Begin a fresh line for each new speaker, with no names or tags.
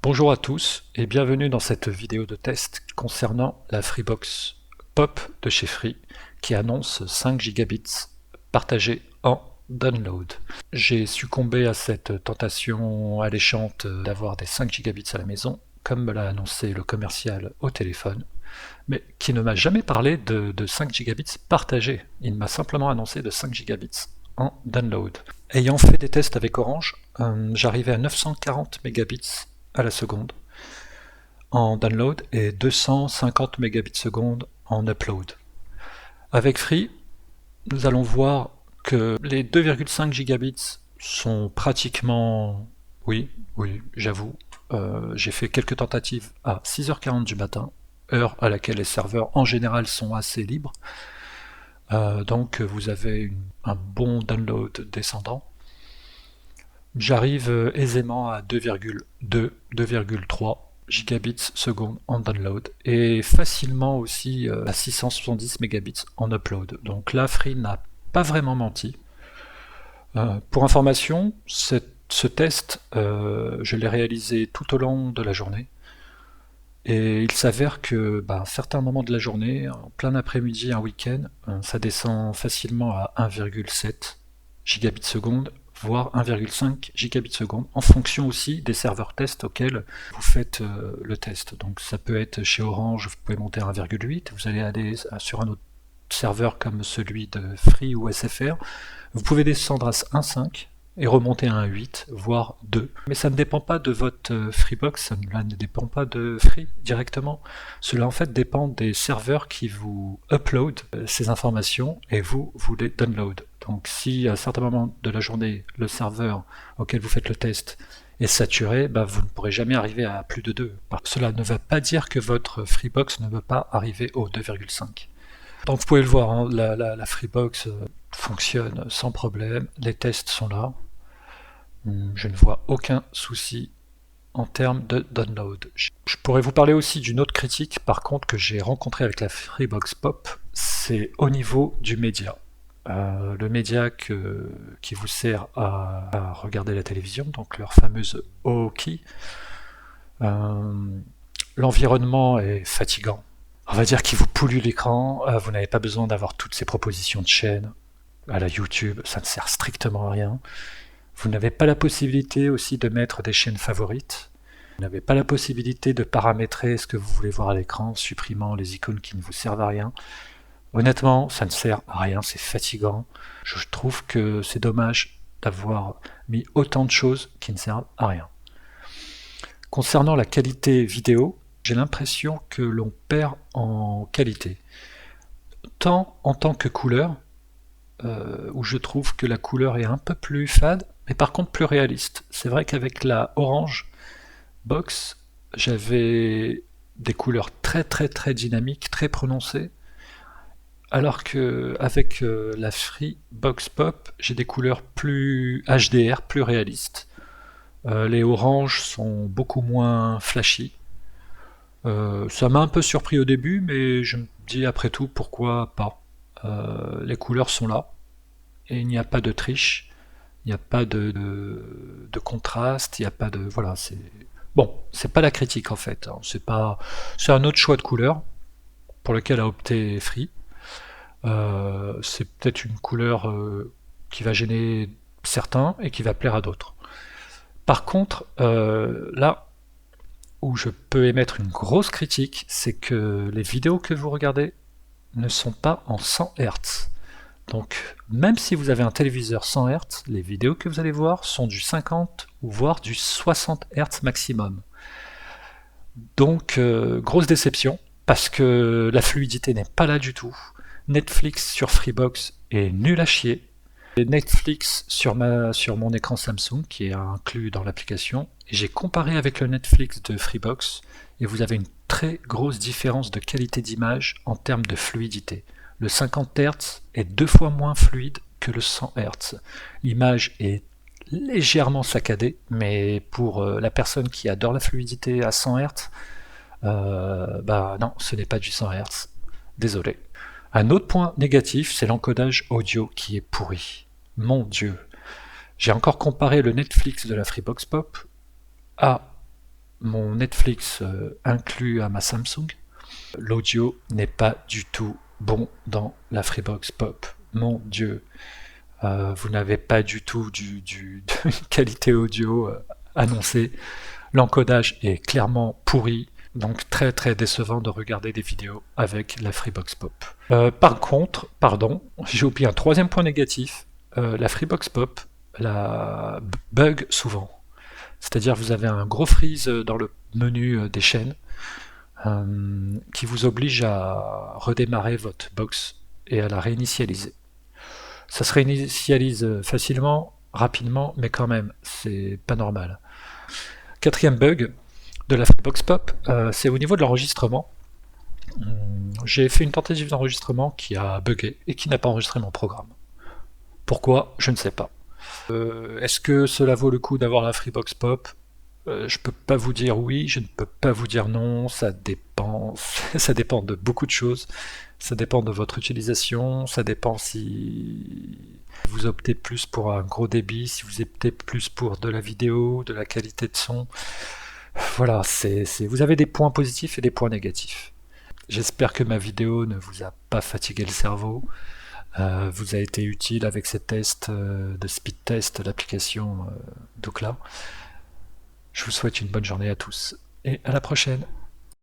Bonjour à tous et bienvenue dans cette vidéo de test concernant la Freebox Pop de chez Free qui annonce 5 gigabits partagés en download. J'ai succombé à cette tentation alléchante d'avoir des 5 gigabits à la maison, comme me l'a annoncé le commercial au téléphone, mais qui ne m'a jamais parlé de 5 gigabits partagés. Il m'a simplement annoncé de 5 gigabits en download. Ayant fait des tests avec Orange, j'arrivais à 940 mégabits à la seconde en download et 250 mégabits seconde en upload. Avec Free, nous allons voir que les 2,5 gigabits sont pratiquement... Oui, j'avoue, j'ai fait quelques tentatives à 6h40 du matin, heure à laquelle les serveurs en général sont assez libres. Donc vous avez un bon download descendant. J'arrive aisément à 2,2, 2,3 gigabits seconde en download et facilement aussi à 670 mégabits en upload. Donc là, Free n'a pas vraiment menti. Pour information, ce test, je l'ai réalisé tout au long de la journée. Et il s'avère que à certains moments de la journée, en plein après-midi, un week-end, ça descend facilement à 1,7 gigabits seconde, voire 1,5 gigabits seconde, en fonction aussi des serveurs test auxquels vous faites le test. Donc ça peut être chez Orange, vous pouvez monter à 1,8, vous allez aller sur un autre serveur comme celui de Free ou SFR, vous pouvez descendre à 1,5 et remonter à un 8, voire 2. Mais ça ne dépend pas de votre Freebox, cela ne dépend pas de Free directement. Cela en fait dépend des serveurs qui vous upload ces informations et vous les download. Donc si à un certain moment de la journée, le serveur auquel vous faites le test est saturé, vous ne pourrez jamais arriver à plus de 2. Cela ne va pas dire que votre Freebox ne veut pas arriver au 2,5. Donc vous pouvez le voir, la Freebox fonctionne sans problème, les tests sont là. Je ne vois aucun souci en termes de download. Je pourrais vous parler aussi d'une autre critique, par contre, que j'ai rencontrée avec la Freebox Pop, c'est au niveau du média. Le média qui vous sert à regarder la télévision, donc leur fameuse OKI. L'environnement est fatigant. On va dire qu'il vous pollue l'écran, vous n'avez pas besoin d'avoir toutes ces propositions de chaînes à la YouTube, ça ne sert strictement à rien. Vous n'avez pas la possibilité aussi de mettre des chaînes favorites. Vous n'avez pas la possibilité de paramétrer ce que vous voulez voir à l'écran, supprimant les icônes qui ne vous servent à rien. Honnêtement, ça ne sert à rien, c'est fatigant. Je trouve que c'est dommage d'avoir mis autant de choses qui ne servent à rien. Concernant la qualité vidéo, j'ai l'impression que l'on perd en qualité. Tant en tant que couleur, où je trouve que la couleur est un peu plus fade, mais par contre plus réaliste. C'est vrai qu'avec la Orange Box, j'avais des couleurs très dynamiques, très prononcées, alors qu'avec la Free Box Pop, j'ai des couleurs plus HDR, plus réalistes. Les oranges sont beaucoup moins flashy. Ça m'a un peu surpris au début, mais je me dis après tout pourquoi pas. Les couleurs sont là et il n'y a pas de triche, il n'y a pas de contraste, il n'y a pas de voilà. C'est pas la critique en fait. Hein. C'est un autre choix de couleur pour lequel a opté Free. C'est peut-être une couleur qui va gêner certains et qui va plaire à d'autres. Par contre, là où je peux émettre une grosse critique, c'est que les vidéos que vous regardez ne sont pas en 100 Hz. Donc même si vous avez un téléviseur 100 Hz, les vidéos que vous allez voir sont du 50 ou voire du 60 Hz maximum. Donc grosse déception, parce que la fluidité n'est pas là du tout. Netflix sur Freebox est nul à chier. Et Netflix sur mon écran Samsung qui est inclus dans l'application, et j'ai comparé avec le Netflix de Freebox, et vous avez une très grosse différence de qualité d'image en termes de fluidité. Le 50 Hz est 2 fois moins fluide que le 100 Hz. L'image est légèrement saccadée, mais pour la personne qui adore la fluidité à 100 Hz, non, ce n'est pas du 100 Hz. Désolé. Un autre point négatif, c'est l'encodage audio qui est pourri. Mon Dieu. J'ai encore comparé le Netflix de la Freebox Pop à mon Netflix inclus à ma Samsung, l'audio n'est pas du tout bon dans la Freebox Pop. Mon Dieu, vous n'avez pas du tout de qualité audio annoncée. L'encodage est clairement pourri, donc très très décevant de regarder des vidéos avec la Freebox Pop. Par contre, pardon, j'ai oublié un troisième point négatif. La Freebox Pop la bug souvent. C'est-à-dire vous avez un gros freeze dans le menu des chaînes qui vous oblige à redémarrer votre box et à la réinitialiser. Ça se réinitialise facilement, rapidement, mais quand même, c'est pas normal. Quatrième bug de la Freebox Pop, c'est au niveau de l'enregistrement. J'ai fait une tentative d'enregistrement qui a bugué et qui n'a pas enregistré mon programme. Pourquoi? Je ne sais pas. Est-ce que cela vaut le coup d'avoir la Freebox Pop? Je peux pas vous dire oui, je ne peux pas vous dire non, ça dépend. Ça dépend de beaucoup de choses. Ça dépend de votre utilisation, ça dépend si vous optez plus pour un gros débit, si vous optez plus pour de la vidéo, de la qualité de son. Voilà, vous avez des points positifs et des points négatifs. J'espère que ma vidéo ne vous a pas fatigué le cerveau, vous a été utile avec ces tests de speed test de l'application Dookla. Je vous souhaite une bonne journée à tous et à la prochaine.